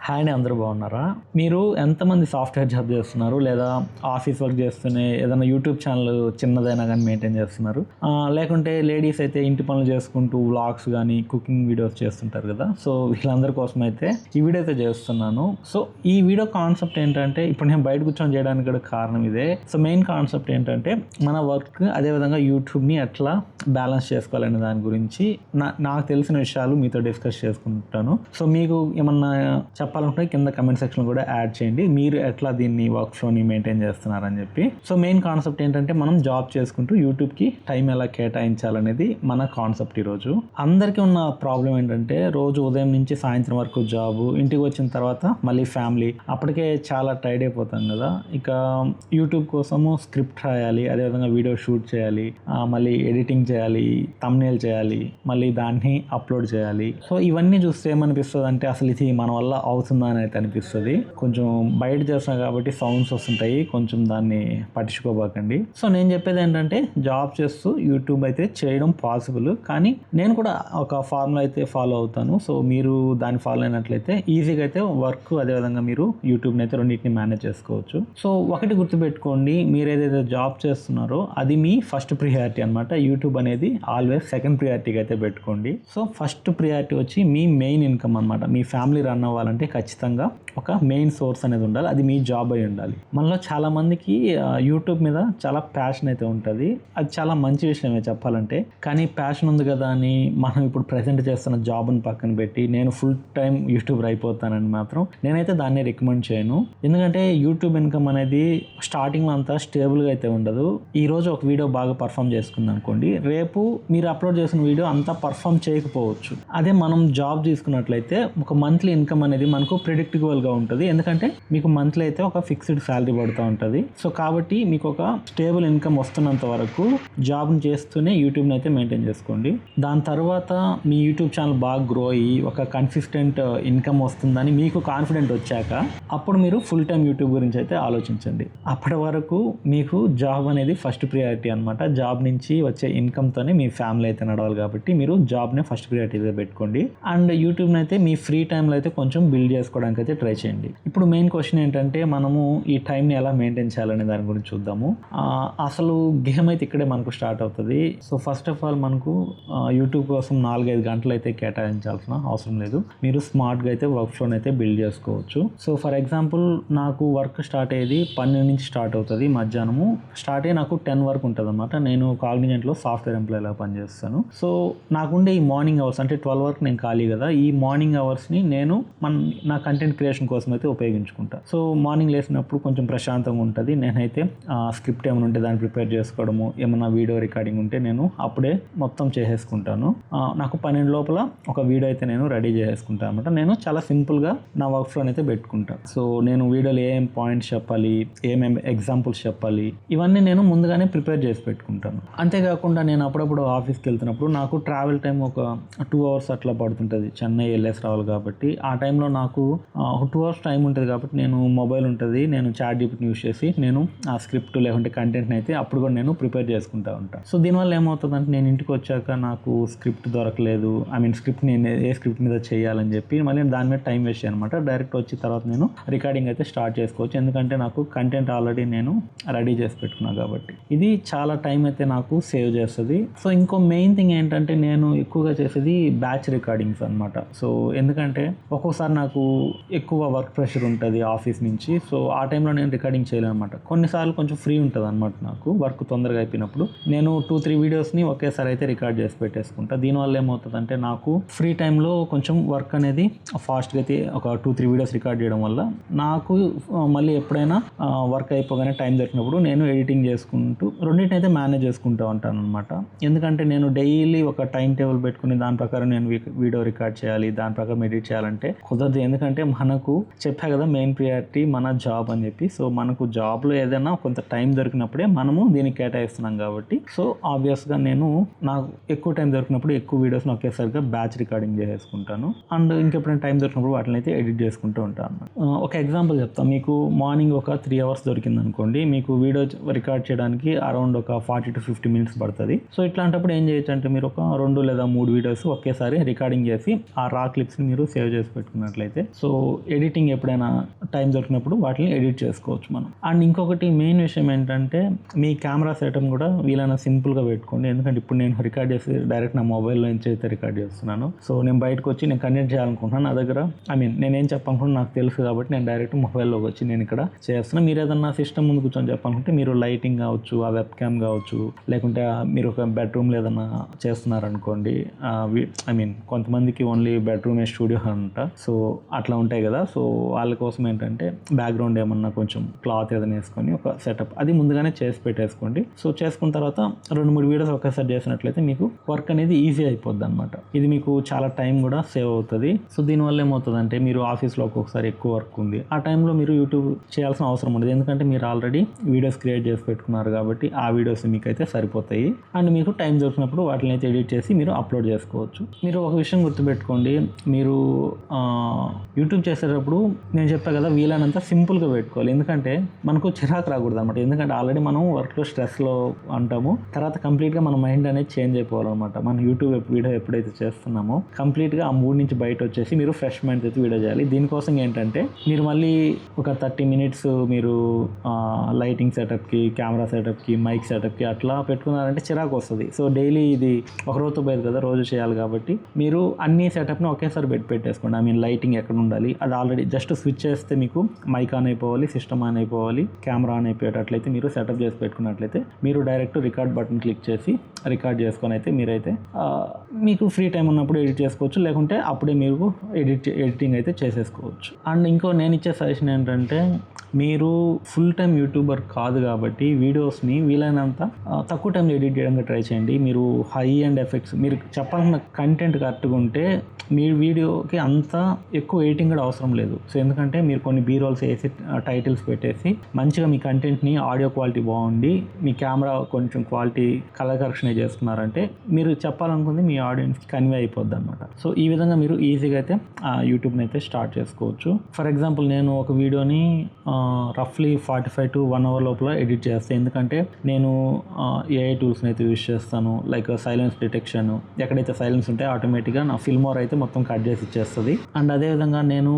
Hi అండి, అందరూ బాగున్నారా? మీరు ఎంతమంది సాఫ్ట్వేర్ జాబ్ చేస్తున్నారు, లేదా ఆఫీస్ వర్క్ చేస్తూనే ఏదైనా యూట్యూబ్ ఛానల్ చిన్నదైనా కానీ మెయింటైన్ చేస్తున్నారు? లేకుంటే లేడీస్ అయితే ఇంటి పనులు చేసుకుంటూ వ్లాగ్స్ కానీ కుకింగ్ వీడియోస్ చేస్తుంటారు కదా. సో వీళ్ళందరి కోసం అయితే ఈ వీడియో అయితే చేస్తున్నాను. సో ఈ వీడియో కాన్సెప్ట్ ఏంటంటే, ఇప్పుడు నేను బయట కూర్చొని చేయడానికి కూడా కారణం ఇదే. సో మెయిన్ కాన్సెప్ట్ ఏంటంటే, మన వర్క్ అదేవిధంగా యూట్యూబ్ని ఎట్లా బ్యాలెన్స్ చేసుకోవాలనే దాని గురించి నాకు తెలిసిన విషయాలు మీతో డిస్కస్ చేసుకుంటాను. సో మీకు ఏమన్నా చెప్పాలంటే కింద కమెంట్ సెక్షన్ కూడా యాడ్ చేయండి, మీరు ఎట్లా దీన్ని వర్క్ ఫ్లోని మెయింటైన్ చేస్తున్నారని చెప్పి. సో మెయిన్ కాన్సెప్ట్ ఏంటంటే, మనం జాబ్ చేసుకుంటూ యూట్యూబ్కి టైం ఎలా కేటాయించాలనేది మన కాన్సెప్ట్ ఈరోజు. అందరికీ ఉన్న ప్రాబ్లం ఏంటంటే, రోజు ఉదయం నుంచి సాయంత్రం వరకు జాబు, ఇంటికి వచ్చిన తర్వాత మళ్ళీ ఫ్యామిలీ, అప్పటికే చాలా టైర్డ్ అయిపోతాం కదా. ఇక యూట్యూబ్ కోసము స్క్రిప్ట్ రాయాలి, అదేవిధంగా వీడియో షూట్ చేయాలి, మళ్ళీ ఎడిటింగ్ చేయాలి, థంబ్నెయిల్ చేయాలి, మళ్ళీ దాన్ని అప్లోడ్ చేయాలి. సో ఇవన్నీ చూస్తే ఏమనిపిస్తుంది అంటే, అసలు ఇది మన వల్ల అవుతుందా అని అయితే అనిపిస్తుంది. కొంచెం బయట చేస్తాం కాబట్టి సౌండ్స్ వస్తుంటాయి, కొంచెం దాన్ని పట్టించుకోబాకండి. సో నేను చెప్పేది ఏంటంటే, జాబ్ చేస్తూ యూట్యూబ్ అయితే చేయడం పాసిబుల్, కానీ నేను కూడా ఒక ఫార్ములా అయితే ఫాలో అవుతాను. సో మీరు దాన్ని ఫాలో అయినట్లయితే ఈజీగా అయితే వర్క్ అదేవిధంగా మీరు యూట్యూబ్ని అయితే రెండింటిని మేనేజ్ చేసుకోవచ్చు. సో ఒకటి గుర్తుపెట్టుకోండి, మీరు ఏదైతే జాబ్ చేస్తున్నారో అది మీ ఫస్ట్ ప్రియారిటీ అనమాట. యూట్యూబ్ అనేది ఆల్వేస్ సెకండ్ ప్రియారిటీగా అయితే పెట్టుకోండి. సో ఫస్ట్ ప్రియారిటీ వచ్చి మీ మెయిన్ ఇన్కమ్ అనమాట. మీ ఫ్యామిలీ రన్ అవ్వాలంటే ఖచ్చితంగా ఒక మెయిన్ సోర్స్ అనేది ఉండాలి, అది మీ జాబ్ అయి ఉండాలి. మనలో చాలా మందికి యూట్యూబ్ మీద చాలా ప్యాషన్ అయితే ఉంటుంది, అది చాలా మంచి విషయమే చెప్పాలంటే. కానీ ప్యాషన్ ఉంది కదా అని మనం ఇప్పుడు ప్రెజెంట్ చేస్తున్న జాబ్ని పక్కన పెట్టి నేను ఫుల్ టైం యూట్యూబర్ అయిపోతానని మాత్రం నేనైతే దాన్ని రికమెండ్ చేయను. ఎందుకంటే యూట్యూబ్ ఇన్కమ్ అనేది స్టార్టింగ్లో అంతా స్టేబుల్గా అయితే ఉండదు. ఈ రోజు ఒక వీడియో బాగా పర్ఫామ్ చేసుకుంది అనుకోండి, రేపు మీరు అప్లోడ్ చేసిన వీడియో అంతా పర్ఫామ్ చేయకపోవచ్చు. అదే మనం జాబ్ తీసుకున్నట్లయితే ఒక మంత్లీ ఇన్కమ్ అనేది మనకు ప్రిడిక్టబుల్గా ఉంటుంది, ఎందుకంటే మీకు మంత్లీ అయితే ఒక ఫిక్స్డ్ శాలరీ పడుతూ ఉంటుంది. సో కాబట్టి మీకు ఒక స్టేబుల్ ఇన్కమ్ వస్తున్నంత వరకు జాబ్ని చేస్తూనే యూట్యూబ్ని అయితే మెయింటైన్ చేసుకోండి. దాని తర్వాత మీ యూట్యూబ్ ఛానల్ బాగా గ్రో అయ్యి ఒక కన్సిస్టెంట్ ఇన్కమ్ వస్తుందని మీకు కాన్ఫిడెంట్ వచ్చాక అప్పుడు మీరు ఫుల్ టైం యూట్యూబ్ గురించి అయితే ఆలోచించండి. అప్పటి వరకు మీకు జాబ్ అనేది ఫస్ట్ ప్రియారిటీ అనమాట. జాబ్ నుంచి వచ్చే ఇన్కమ్తోనే మీ ఫ్యామిలీ అయితే నడవాలి, కాబట్టి మీరు జాబ్నే ఫస్ట్ ప్రియారిటీగా పెట్టుకోండి. అండ్ యూట్యూబ్ని అయితే మీ ఫ్రీ టైంలో అయితే కొంచెం బిల్డ్ చేసుకోవడానికి అయితే ట్రై చేయండి. ఇప్పుడు మెయిన్ క్వశ్చన్ ఏంటంటే, మనము ఈ టైంని ఎలా మెయింటైన్ చేయాలనే దాని గురించి చూద్దాము. అసలు గేమ్ అయితే ఇక్కడే మనకు స్టార్ట్ అవుతుంది. సో ఫస్ట్ ఆఫ్ ఆల్ మనకు యూట్యూబ్ కోసం 4-5 గంటలు అయితే కేటాయించాల్సిన అవసరం లేదు. మీరు స్మార్ట్గా అయితే వర్క్ ఫ్లోని అయితే బిల్డ్ చేసుకోవచ్చు. సో ఫర్ ఎగ్జాంపుల్, నాకు వర్క్ స్టార్ట్ అయ్యేది 12 నుంచి స్టార్ట్ అవుతుంది, మధ్యాహ్నము స్టార్ట్ అయ్యి నాకు 10 వరకు ఉంటుంది అనమాట. నేను కాగ్నిజెంట్లో సాఫ్ట్వేర్ ఎంప్లాయీలా పనిచేస్తాను. సో నాకుండే ఈ మార్నింగ్ అవర్స్ అంటే 12 వరకు నేను ఖాళీ కదా, ఈ మార్నింగ్ అవర్స్ని నేను నా కంటెంట్ క్రియేషన్ కోసం అయితే ఉపయోగించుకుంటా. సో మార్నింగ్ లేసినప్పుడు కొంచెం ప్రశాంతంగా ఉంటుంది. నేనైతే స్క్రిప్ట్ ఏమైనా ఉంటే దాన్ని ప్రిపేర్ చేసుకోవడము, ఏమైనా వీడియో రికార్డింగ్ ఉంటే నేను అప్పుడే మొత్తం చేసేసుకుంటాను. నాకు 12 లోపల ఒక వీడియో అయితే నేను రెడీ చేసేసుకుంటాను అనమాట. నేను చాలా సింపుల్గా నా వర్క్ ఫ్లో అయితే పెట్టుకుంటాను. సో నేను వీడియోలో ఏం పాయింట్స్ చెప్పాలి, ఏమేమి ఎగ్జాంపుల్స్ చెప్పాలి, ఇవన్నీ నేను ముందుగానే ప్రిపేర్ చేసి పెట్టుకుంటాను. అంతేకాకుండా నేను అప్పుడప్పుడు ఆఫీస్కి వెళ్తున్నప్పుడు నాకు ట్రావెల్ టైం ఒక 2 అవర్స్ అట్లా పడుతుంటుంది, చెన్నై వెళ్ళేసి రావాలి కాబట్టి. ఆ టైంలో నాకు 2 అవర్స్ టైం ఉంటుంది కాబట్టి నేను మొబైల్ ఉంటుంది, నేను చాట్ జీపీటీని యూస్ చేసి నేను ఆ స్క్రిప్ట్ లేకుంటే కంటెంట్ని అయితే అప్పుడు కూడా నేను ప్రిపేర్ చేసుకుంటూ ఉంటాను. సో దీనివల్ల ఏమవుతుందంటే, నేను ఇంటికి వచ్చాక నాకు స్క్రిప్ట్ దొరకలేదు, స్క్రిప్ట్ నేను ఏ స్క్రిప్ట్ మీద చేయాలని చెప్పి మళ్ళీ దాని మీద టైం వేస్ట్ అనమాట. డైరెక్ట్ వచ్చిన తర్వాత నేను రికార్డింగ్ అయితే స్టార్ట్ చేసుకోవచ్చు, ఎందుకంటే నాకు కంటెంట్ ఆల్రెడీ నేను రెడీ చేసి పెట్టుకున్నాను కాబట్టి. ఇది చాలా టైం అయితే నాకు సేవ్ చేస్తుంది. సో ఇంకో మెయిన్ థింగ్ ఏంటంటే, నేను ఎక్కువగా చేసేది బ్యాచ్ రికార్డింగ్స్ అనమాట. సో ఎందుకంటే ఒక్కోసారి నాకు ఎక్కువ వర్క్ ప్రెషర్ ఉంటుంది ఆఫీస్ నుంచి. సో ఆ టైంలో నేను రికార్డింగ్ చేయలేను అనమాట. కొన్నిసార్లు కొంచెం ఫ్రీ ఉంటుంది అనమాట, నాకు వర్క్ తొందరగా అయిపోయినప్పుడు నేను 2-3 వీడియోస్ని ఒకేసారి అయితే రికార్డ్ చేసి పెట్టేసుకుంటా. దీనివల్ల ఏమవుతుందంటే, నాకు ఫ్రీ టైంలో కొంచెం వర్క్ అనేది ఫాస్ట్గా అయితే ఒక 2-3 వీడియోస్ రికార్డ్ చేయడం వల్ల నాకు మళ్ళీ ఎప్పుడైనా వర్క్ అయిపోగానే టైం దొరికినప్పుడు నేను ఎడిటింగ్ చేసుకుంటూ రెండింటిని అయితే మేనేజ్ చేసుకుంటూ ఉంటాను అనమాట. ఎందుకంటే నేను డైలీ ఒక టైం టేబుల్ పెట్టుకుని దాని ప్రకారం నేను వీడియో రికార్డ్ చేయాలి, దాని ప్రకారం ఎడిట్ చేయాలంటే కుదరదు. ఎందుకంటే మనకు చెప్పా కదా, మెయిన్ ప్రియారిటీ మన జాబ్ అని చెప్పి. సో మనకు జాబ్లో ఏదైనా కొంత టైం దొరికినప్పుడే మనము దీనికి కేటాయిస్తున్నాం కాబట్టి. సో ఆబ్వియస్గా నేను నాకు ఎక్కువ టైం దొరికినప్పుడు ఎక్కువ వీడియోస్ని ఒకేసారిగా బ్యాచ్ రికార్డింగ్ చేసేసుకుంటాను. అండ్ ఇంకెప్పుడైనా టైం దొరికినప్పుడు వాటిని అయితే ఎడిట్ చేసుకుంటూ ఉంటాను. ఒక ఎగ్జాంపుల్ చెప్తాను. మీకు మార్నింగ్ ఒక 3 అవర్స్ దొరికింది అనుకోండి, మీకు వీడియో రికార్డ్ చేయడానికి అరౌండ్ ఒక 40-50 మినిట్స్ పడుతుంది. సో ఇట్లాంటప్పుడు ఏం చేయొచ్చు అంటే, మీరు ఒక 2 లేదా 3 వీడియోస్ ఒకేసారి రికార్డింగ్ చేసి ఆ రా క్లిప్స్ని మీరు సేవ్ చేసి పెట్టుకున్నట్లయితే అయితే. సో ఎడిటింగ్ ఎప్పుడైనా టైం దొరికినప్పుడు వాటిని ఎడిట్ చేసుకోవచ్చు మనం. అండ్ ఇంకొకటి మెయిన్ విషయం ఏంటంటే మీ కెమెరా సెటప్ కూడా వీలైనా సింపుల్గా పెట్టుకోండి. ఎందుకంటే ఇప్పుడు నేను రికార్డ్ చేసి డైరెక్ట్ నా మొబైల్లో నుంచి అయితే రికార్డ్ చేస్తున్నాను. సో నేను బయటకు వచ్చి నేను కంటెంట్ చేయాలనుకుంటున్నాను. నా దగ్గర నేనేం చెప్పాలనుకుంటున్నా నాకు తెలుసు కాబట్టి నేను డైరెక్ట్ మొబైల్లోకి వచ్చి నేను ఇక్కడ చేస్తున్నాను. మీరు ఏదన్నా సిస్టమ్ ముందు కూర్చొని చెప్పాలనుకుంటే మీరు లైటింగ్ కావచ్చు, ఆ వెబ్ క్యామ్ కావచ్చు, లేకుంటే మీరు ఒక బెడ్రూమ్లో ఏదన్నా చేస్తున్నారనుకోండి, కొంతమందికి ఓన్లీ బెడ్రూమే స్టూడియో అంట. సో అట్లా ఉంటాయి కదా. సో వాళ్ళ కోసం ఏంటంటే బ్యాక్గ్రౌండ్ ఏమన్నా కొంచెం క్లాత్ ఏదైనా వేసుకొని ఒక సెటప్ అది ముందుగానే చేసి పెట్టేసుకోండి. సో చేసుకున్న తర్వాత 2-3 వీడియోస్ ఒకేసారి చేసినట్లయితే మీకు వర్క్ అనేది ఈజీ అయిపోద్ది అనమాట. ఇది మీకు చాలా టైం కూడా సేవ్ అవుతుంది. సో దీనివల్ల ఏమవుతుందంటే మీరు ఆఫీస్లో ఒక్కొక్కసారి ఎక్కువ వర్క్ ఉంది, ఆ టైంలో మీరు యూట్యూబ్ చేయాల్సిన అవసరం ఉండదు. ఎందుకంటే మీరు ఆల్రెడీ వీడియోస్ క్రియేట్ చేసి పెట్టుకున్నారు కాబట్టి ఆ వీడియోస్ మీకైతే సరిపోతాయి. అండ్ మీకు టైం దొరికినప్పుడు వాటిని అయితే ఎడిట్ చేసి మీరు అప్లోడ్ చేసుకోవచ్చు. మీరు ఒక విషయం గుర్తుపెట్టుకోండి, మీరు యూట్యూబ్ చేసేటప్పుడు నేను చెప్పాను కదా వీలైనంత సింపుల్గా పెట్టుకోవాలి. ఎందుకంటే మనకు చిరాకు రాకూడదు అనమాట. ఎందుకంటే ఆల్రెడీ మనం వర్క్లో స్ట్రెస్లో అంటాము. తర్వాత కంప్లీట్గా మన మైండ్ అనేది చేంజ్ అయిపోవాలన్నమాట. మనం యూట్యూబ్ వీడియో ఎప్పుడైతే చేస్తున్నామో కంప్లీట్గా ఆ మూడ్ నుంచి బయట వచ్చేసి మీరు ఫ్రెష్ మైండ్ అయితే వీడియో చేయాలి. దీనికోసం ఏంటంటే మీరు మళ్ళీ ఒక 30 మినిట్స్ మీరు లైటింగ్ సెటప్కి, కెమెరా సెటప్కి, మైక్ సెటప్కి అట్లా పెట్టుకున్నారంటే చిరాకు వస్తుంది. సో డైలీ ఇది ఒక రోజుతో పోయేది కదా, రోజు చేయాలి కాబట్టి మీరు అన్ని సెటప్ని ఒకేసారి పెట్టేసుకోండి. లైటింగ్ ఎక్కడ ఉండాలి అది ఆల్రెడీ జస్ట్ స్విచ్ చేస్తే మీకు మైక్ ఆన్ అయిపోవాలి, సిస్టమ్ ఆన్ అయిపోవాలి, కెమెరా ఆన్ అయిపోయేటట్లయితే మీరు సెటప్ చేసి పెట్టుకున్నట్లయితే మీరు డైరెక్ట్ రికార్డ్ బటన్ క్లిక్ చేసి రికార్డ్ చేసుకొని అయితే మీరైతే మీకు ఫ్రీ టైం ఉన్నప్పుడు ఎడిట్ చేసుకోవచ్చు, లేకుంటే అప్పుడే మీరు ఎడిటింగ్ అయితే చేసేసుకోవచ్చు. అండ్ ఇంకో నేను ఇచ్చే సజెషన్ ఏంటంటే మీరు ఫుల్ టైం యూట్యూబర్ కాదు కాబట్టి వీడియోస్ని వీలైనంత తక్కువ టైంలో ఎడిట్ చేయడానికి ట్రై చేయండి. మీరు హై అండ్ ఎఫెక్ట్స్ మీరు చెప్పాలన్న కంటెంట్ కరెక్ట్గా ఉంటే మీ వీడియోకి అంత ఎక్కువ ఎడిటింగ్ కూడా అవసరం లేదు. సో ఎందుకంటే మీరు కొన్ని బీరోల్స్ వేసి టైటిల్స్ పెట్టేసి మంచిగా మీ కంటెంట్ని ఆడియో క్వాలిటీ బాగుండి మీ కెమెరా కొంచెం క్వాలిటీ కలర్ కరెక్షన్ చేసుకున్నారంటే మీరు చెప్పాలనుకుంది మీ ఆడియన్స్కి కన్వే అయిపోద్ది అనమాట. సో ఈ విధంగా మీరు ఈజీగా అయితే యూట్యూబ్ని అయితే స్టార్ట్ చేసుకోవచ్చు. ఫర్ ఎగ్జాంపుల్ నేను ఒక వీడియోని రఫ్లీ 45 to 1 hour లోపల ఎడిట్ చేస్తాను. ఎందుకంటే నేను ఏఐ టూల్స్ని అయితే యూజ్ చేస్తాను. లైక్ సైలెన్స్ డిటెక్షన్, ఎక్కడైతే సైలెన్స్ ఉంటే ఆటోమేటిక్గా నా ఫిల్మోర్ అయితే మొత్తం కట్ చేసి ఇచ్చేస్తుంది. అండ్ అదేవిధంగా నేను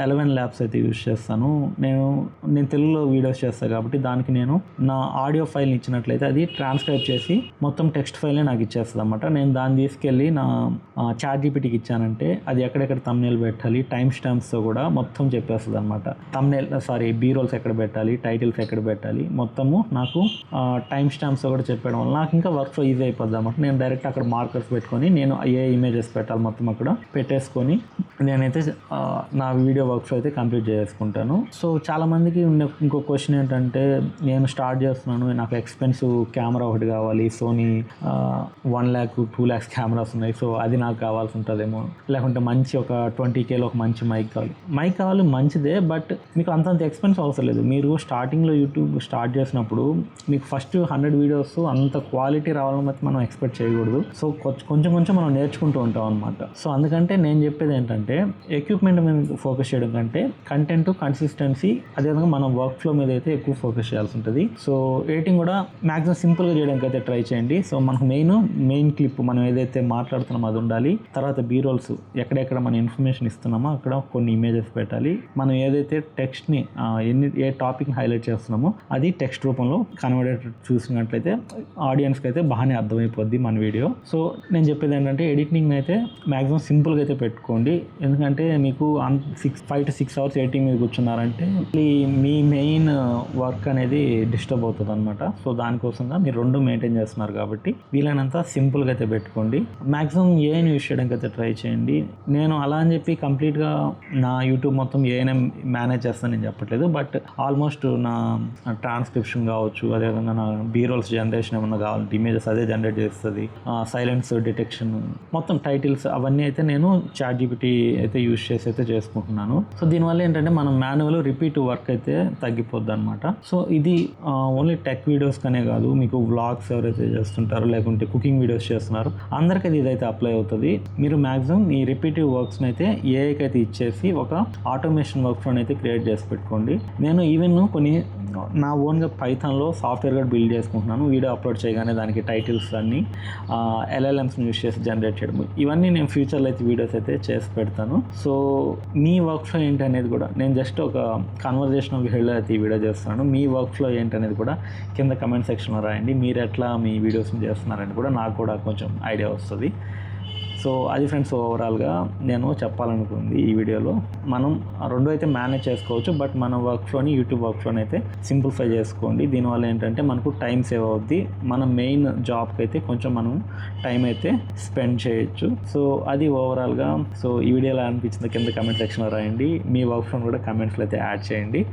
11 ల్యాబ్స్ అయితే యూజ్ చేస్తాను. నేను తెలుగులో వీడియోస్ చేస్తాను కాబట్టి దానికి నేను నా ఆడియో ఫైల్ని ఇచ్చినట్లయితే అది ట్రాన్స్క్రైబ్ చేసి మొత్తం టెక్స్ట్ ఫైల్ని నాకు ఇచ్చేస్తుంది అనమాట. నేను దాన్ని తీసుకెళ్ళి నా చాట్ జీపీటీకి ఇచ్చానంటే అది ఎక్కడెక్కడ థంబ్నెయిల్ పెట్టాలి, టైం స్టాంప్స్తో కూడా మొత్తం చెప్పేస్తుంది అనమాట. బీరోల్స్ ఎక్కడ పెట్టాలి, టైటిల్స్ ఎక్కడ పెట్టాలి, మొత్తము నాకు టైం స్టాంప్స్ కూడా చెప్పడం వల్ల నాకు ఇంకా వర్క్ ఫ్లో ఈజీ అయిపోద్ది అనమాట. నేను డైరెక్ట్ అక్కడ మార్కర్స్ పెట్టుకొని నేను ఏ ఇమేజెస్ పెట్టాలి మొత్తం అక్కడ పెట్టేసుకొని నేనైతే నా వీడియో వర్క్ ఫ్లో అయితే కంప్లీట్ చేసుకుంటాను. సో చాలామందికి ఉండే ఇంకో క్వశ్చన్ ఏంటంటే నేను స్టార్ట్ చేస్తున్నాను, నాకు ఎక్స్పెన్సివ్ కెమెరా ఒకటి కావాలి, సోనీ 1 lakh 2 lakhs కెమెరాస్ ఉన్నాయి, సో అది నాకు కావాల్సి ఉంటుందేమో, లేకుంటే మంచి ఒక 20Kలో ఒక మంచి మైక్ కావాలి మంచిదే, బట్ మీకు అంతంత ఎక్స్పెన్స్ అవసరం లేదు. మీరు స్టార్టింగ్లో యూట్యూబ్ స్టార్ట్ చేసినప్పుడు మీకు ఫస్ట్ 100 వీడియోస్ అంత క్వాలిటీ రావాలని బట్టి మనం ఎక్స్పెక్ట్ చేయకూడదు. సో కొంచెం మనం నేర్చుకుంటూ ఉంటాం అనమాట. సో అందుకంటే నేను చెప్పేది ఏంటంటే ఎక్విప్మెంట్ మీద ఫోకస్ చేయడం కంటే కంటెంట్, కన్సిస్టెన్సీ, అదేవిధంగా మనం వర్క్ ఫ్లో మీద అయితే ఎక్కువ ఫోకస్ చేయాల్సి ఉంటుంది. సో ఎడిటింగ్ కూడా మ్యాక్సిమం సింపుల్గా చేయడానికి అయితే ట్రై చేయండి. సో మనకు మెయిన్ క్లిప్ మనం ఏదైతే మాట్లాడుతున్నామో అది ఉండాలి. తర్వాత బీరోల్స్ ఎక్కడెక్కడ మన ఇన్ఫర్మేషన్ ఇస్తున్నామో అక్కడ కొన్ని ఇమేజెస్ పెట్టాలి. మనం ఏదైతే టెక్స్ట్ని ఏ టాపిక్ని హైలైట్ చేస్తున్నామో అది టెక్స్ట్ రూపంలో కన్వర్ట్ చూసినట్లయితే ఆడియన్స్కి అయితే బాగానే అర్థమైపోద్ది మన వీడియో. సో నేను చెప్పేది ఏంటంటే ఎడిటింగ్ అయితే మ్యాక్సిమం సింపుల్గా అయితే పెట్టుకోండి. ఎందుకంటే మీకు 5 to 6 hours ఎడిటింగ్ మీద కూర్చున్నారంటే మీ మెయిన్ వర్క్ అనేది డిస్టర్బ్ అవుతుంది అనమాట. సో దానికోసంగా మీరు 2 మెయింటైన్ చేస్తున్నారు కాబట్టి వీలైనంత సింపుల్గా అయితే పెట్టుకోండి. మ్యాక్సిమం ఏఐని యూజ్ చేయడానికి అయితే ట్రై చేయండి. నేను అలా అని చెప్పి కంప్లీట్గా నా యూట్యూబ్ మొత్తం ఏఐనే మేనేజ్ చేస్తాను నేను చెప్పట్లేదు, బట్ ఆల్మోస్ట్ నా ట్రాన్స్క్రిప్షన్ కావచ్చు, అదేవిధంగా నా బీరోల్స్ జనరేషన్ ఏమన్నా కావాలంటే ఇమేజెస్ అదే జనరేట్ చేస్తుంది, సైలెన్స్ డిటెక్షన్, మొత్తం టైటిల్స్ అవన్నీ అయితే నేను చాట్ జీపీటీ అయితే యూజ్ చేసి అయితే చేసుకుంటున్నాను. సో దీనివల్ల ఏంటంటే మనం మాన్యువల్ రిపీట్ వర్క్ అయితే తగ్గిపోద్ది అనమాట. సో ఇది ఓన్లీ టెక్ వీడియోస్ కనే కాదు, మీకు వ్లాగ్స్ ఎవరైతే చేస్తుంటారో లేకుంటే కుకింగ్ వీడియోస్ చేస్తున్నారు అందరికీ ఇదైతే అప్లై అవుతుంది. మీరు మ్యాక్సిమం ఈ రిపీటివ్ వర్క్స్ని అయితే ఏఐకి అయితే ఇచ్చేసి ఒక ఆటోమేషన్ వర్క్ ఫ్లోని అయితే క్రియేట్ చేసి పెట్టుకోండి. నేను ఈవెన్ కొన్ని నా ఓన్గా పైథాన్లో సాఫ్ట్వేర్ కూడా బిల్డ్ చేసుకుంటున్నాను. వీడియో అప్లోడ్ చేయగానే దానికి టైటిల్స్ అన్నీ LLMస్ని యూజ్ చేసి జనరేట్ చేయడం, ఇవన్నీ నేను ఫ్యూచర్ ఫ్యూచర్లో అయితే వీడియోస్ అయితే చేసి పెడతాను. సో మీ వర్క్ ఫ్లో ఏంటి అనేది కూడా నేను జస్ట్ ఒక కన్వర్జేషనల్ వేలో అయితే ఈ వీడియో చేస్తున్నాను. మీ వర్క్ ఫ్లో ఏంటి అనేది కూడా కింద కమెంట్ సెక్షన్లో రాయండి. మీరు ఎట్లా మీ వీడియోస్ని చేస్తున్నారని కూడా నాకు కూడా కొంచెం ఐడియా వస్తుంది. సో అది ఫ్రెండ్స్, ఓవరాల్గా నేను చెప్పాలనుకుంది ఈ వీడియోలో. మనం రెండు అయితే మేనేజ్ చేసుకోవచ్చు, బట్ మన వర్క్ ఫ్లోని యూట్యూబ్ వర్క్ ఫ్లోని అయితే సింప్లిఫై చేసుకోండి. దీనివల్ల ఏంటంటే మనకు టైం సేవ్ అవుద్ది. మన మెయిన్ జాబ్కి అయితే కొంచెం మనం టైం అయితే స్పెండ్ చేయొచ్చు. సో అది ఓవరాల్గా. సో ఈ వీడియోలో అనిపించింది కింద కమెంట్ సెక్షన్లో రాయండి. మీ వర్క్ ఫ్లోని కూడా కమెంట్స్లో అయితే యాడ్ చేయండి.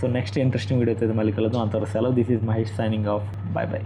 సో నెక్స్ట్ ఇంట్రెస్టింగ్ వీడియో అయితే మళ్ళీ కలుద్దాం. అంతవరకు సెలవు. This is Mahesh signing off. By by.